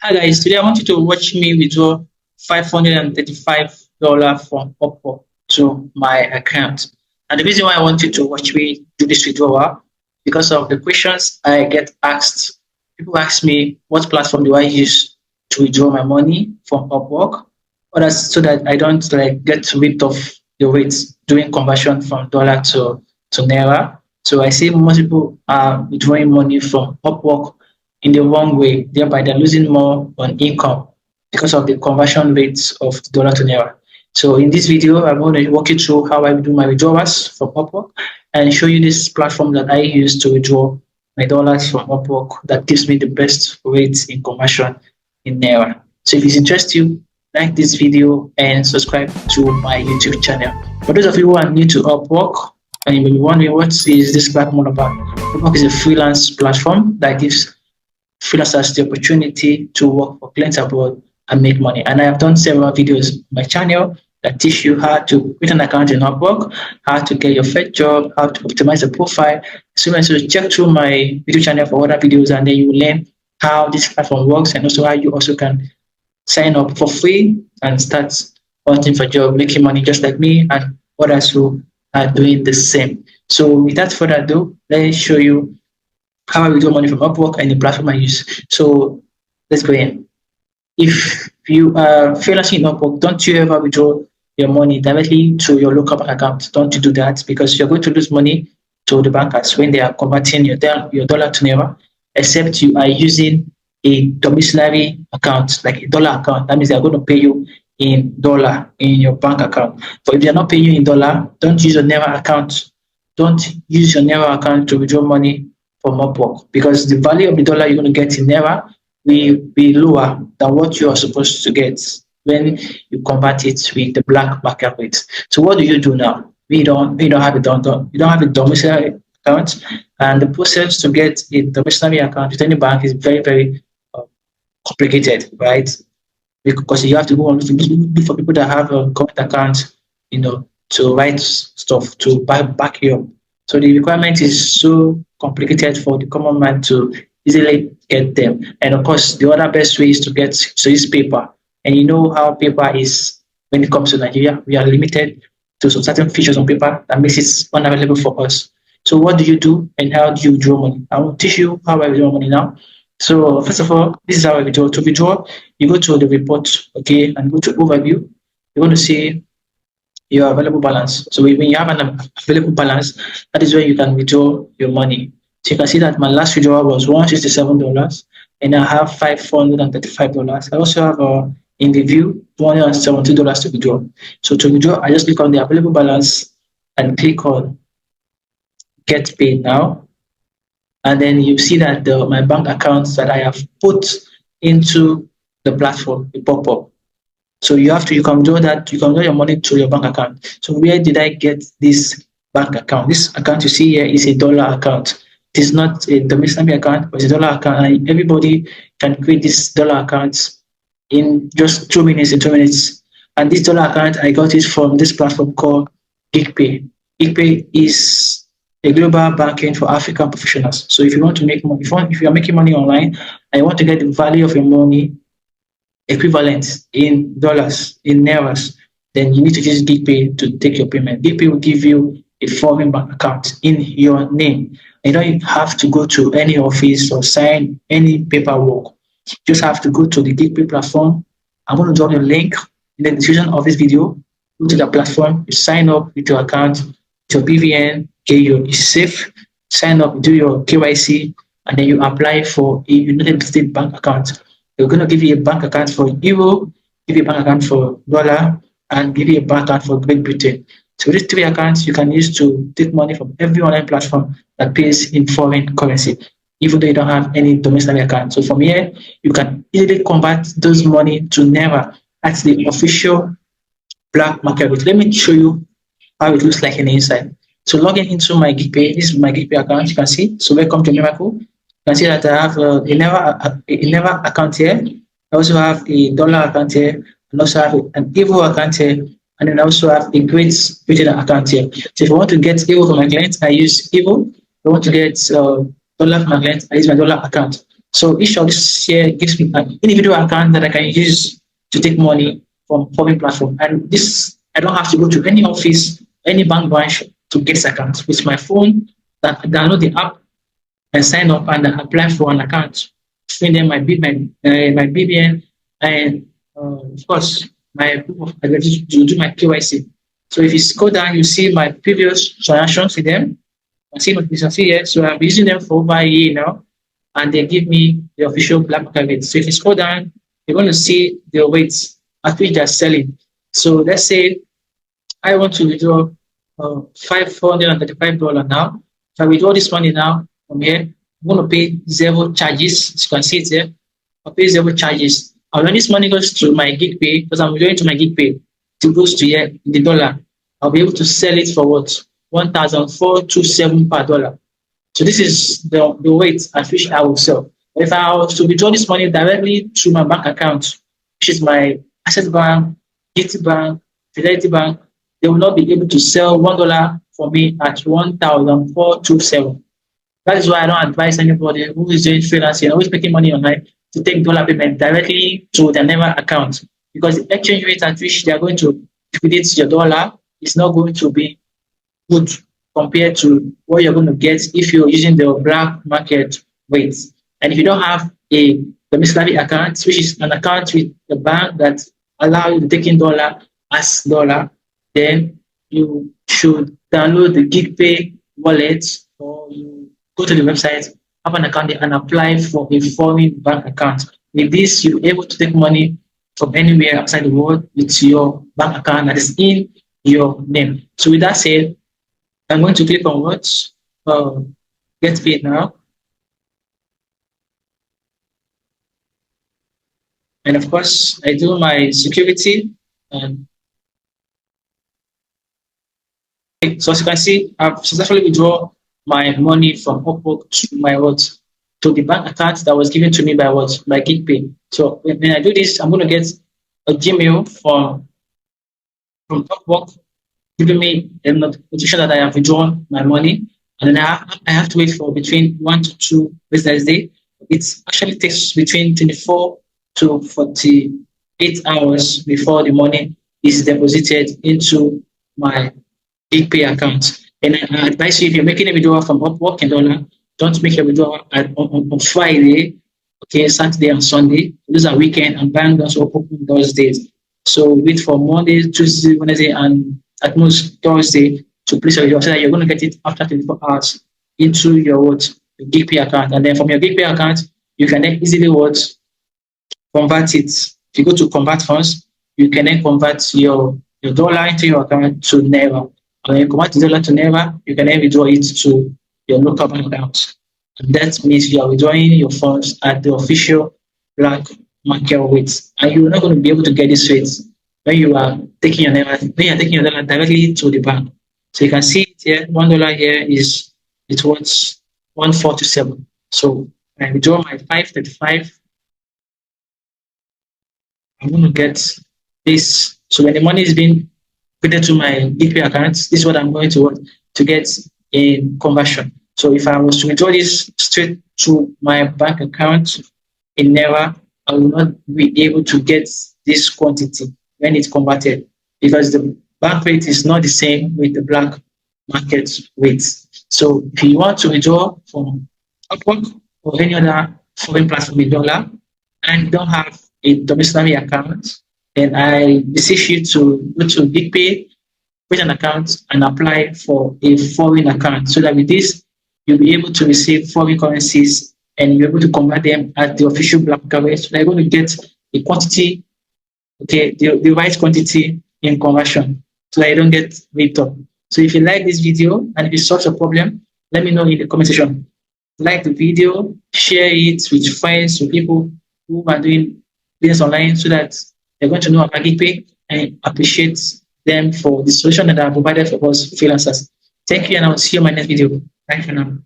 Hi guys, today I want you to watch me withdraw $535 from Upwork to my account. And the reason why I want you to watch me do this withdrawal because of the questions I get asked. People ask me what platform do I use to withdraw my money from Upwork, or that's so that I don't get rid of the rates doing conversion from dollar to naira. So I see most people are withdrawing money from Upwork in the wrong way, thereby they're losing more on income because of the conversion rates of dollar to naira. So in this video, I'm going to walk you through how I do my withdrawals from Upwork and show you this platform that I use to withdraw my dollars from Upwork that gives me the best rates in conversion in naira. So if it interests you, like this video and subscribe to my YouTube channel. For those of you who are new to Upwork and you may be wondering what is this platform about, Upwork is a freelance platform that gives freelancers the opportunity to work for clients abroad and make money. And I have done several videos on my channel that teach you how to create an account in Upwork, how to get your first job, how to optimize the profile. So check through my video channel for other videos, and then you will learn how this platform works and also how you also can sign up for free and start hunting for job, making money just like me and others who are doing the same. So without further ado, let me show you how I withdraw money from Upwork and the platform I use. So let's go in. If you are freelancing in Upwork, don't you ever withdraw your money directly to your local bank account. Don't you do that, because you're going to lose money to the bankers when they are converting your dollar to naira, except you are using a domiciliary account, like a dollar account. That means they are going to pay you in dollar in your bank account. But if they are not paying you in dollar, don't use your naira account. Don't use your naira account to withdraw money from Upwork, because the value of the dollar you're going to get in naira will be lower than what you are supposed to get when you convert it with the black market rate. So what do you do now? We don't have a domiciliary account, and the process to get a domiciliary account with any bank is very complicated, right? Because you have to go on look for people that have a current account, to write stuff to back you up. So the requirement is so complicated for the common man to easily get them. And of course, the other best way is to use paper. And you know how paper is when it comes to Nigeria. We are limited to some certain features on paper that makes it unavailable for us. So what do you do and how do you withdraw money? I will teach you how I withdraw money now. So first of all, this is how I withdraw. To withdraw, you go to the report, okay, and go to overview. You're going to see your available balance. So when you have an available balance, that is where you can withdraw your money. So you can see that my last withdrawal was $167, and I have $535. I also have in the view $170 to withdraw. So to withdraw, I just click on the available balance and click on Get Paid Now, and then you see that my bank accounts that I have put into the platform will pop up. So you can withdraw your money to your bank account. So where did I get this bank account? This account you see here is a dollar account. It is not a domestic account, but it's a dollar account. And everybody can create this dollar account in just 2 minutes. And this dollar account, I got it from this platform called Gigpay. Gigpay is a global banking for African professionals. So if you want to make money, if you are making money online and you want to get the value of your money equivalent in dollars, in nairas, then you need to use Gigpay to take your payment. Gigpay will give you a foreign bank account in your name. You don't have to go to any office or sign any paperwork. You just have to go to the Gigpay platform. I'm going to drop a link in the description of this video. Go to the platform, you sign up with your account, with your BVN, it's safe, sign up, do your KYC, and then you apply for a United States bank account. They're going to give you a bank account for Euro, give you a bank account for dollar, and give you a bank account for Great Britain. So these 3 accounts you can use to take money from every online platform that pays in foreign currency, even though you don't have any domestic account. So from here, you can easily convert those money to naira at the official black market rate. Let me show you how it looks like in the inside. So logging into my Gigpay, this is my Gigpay account, you can see. So welcome to Miracle. You can see that I have a naira account here. I also have a dollar account here, and also have an Euro account here, and then I also have a Great Britain account here. So if I want to get Euro for my clients, I use Euro. If I want to get dollar for my clients, I use my dollar account. So each of this here gives me an individual account that I can use to take money from foreign platform. And this, I don't have to go to any office, any bank branch to get this account. With my phone, that download the app and sign up and apply for an account. Fill in my BBN and of course my proof of identity to do my KYC. So if you scroll down, you see my previous transactions with them. I see my business here. So I've been using them for over a year now, and they give me the official black market rate. So if you scroll down, you're going to see the rates at which they're selling. So let's say I want to withdraw $535 now. If I withdraw this money now from here, I'm going to pay zero charges. As you can see it here, I'll pay zero charges. And when this money goes to my Gigpay, because I'm going to my Gigpay, it goes to here in the dollar, I'll be able to sell it for what? 1,427 per dollar. So this is the rate at which I will sell. If I was to withdraw this money directly to my bank account, which is my Access Bank, GT Bank, Fidelity Bank, they will not be able to sell $1 for me at 1,427. That is why I don't advise anybody who is doing freelancing, who is making money online, to take dollar payment directly to their Never account, because the exchange rate at which they are going to liquidate your dollar is not going to be good compared to what you're going to get if you're using the black market rates. And if you don't have a domiciliary account, which is an account with the bank that allow you to take in dollar as dollar, then you should download the Gigpay wallet, or you go to the website, have an account and apply for a foreign bank account. With this, you're able to take money from anywhere outside the world with your bank account that is in your name. So with that said, I'm going to click on what? Get paid now. And of course, I do my security. So as you can see, I've successfully withdrawn my money from Upwork to my what? To the bank account that was given to me by what? By Gigpay. So when I do this, I'm going to get a Gmail from Upwork giving me a notification that I have withdrawn my money, and then I have to wait for between 1 to 2 business days. It actually takes between 24 to 48 hours before the money is deposited into my Gigpay account. And I advise you, if you're making a withdrawal from Upwork in dollar, don't make a withdrawal on Friday, okay, Saturday and Sunday. Those are weekend, and bank don't open those days. So wait for Monday, Tuesday, Wednesday, and at most Thursday to place your withdrawal, so that you're going to get it after 24 hours into your Gigpay account. And then from your Gigpay account, you can then easily convert it. If you go to convert funds, you can then convert your dollar into your account to Naira. And when you convert the dollar to Naira, you can then withdraw it to your local bank account. And that means you are withdrawing your funds at the official black market rate. And you're not going to be able to get this rate when you are taking your Naira, when you are taking your dollar directly to the bank. So you can see it here, $1 here is it's worth 147. So I withdraw my 535. I'm going to get this. So when the money is being put into my Gigpay account, this is what I'm going to get in conversion. So if I was to withdraw this straight to my bank account in Naira, I will not be able to get this quantity when it's converted, because the bank rate is not the same with the black market rates. So if you want to withdraw from Upwork or any other foreign platform in dollar and don't have a domiciliary account, then I beseech you to go to Gigpay, create an account, and apply for a foreign account, so that with this, you'll be able to receive foreign currencies and you're able to convert them at the official black market rate. So you're going to get a quantity, okay, the right quantity in conversion, so that you don't get ripped up. So if you like this video and if it solves a problem, let me know in the comment section. Like the video, share it with friends, with people who are doing business online, so that they're going to know about Gigpay and appreciate them for the solution that I provided for us freelancers. Thank you, and I'll see you in my next video. Bye for now.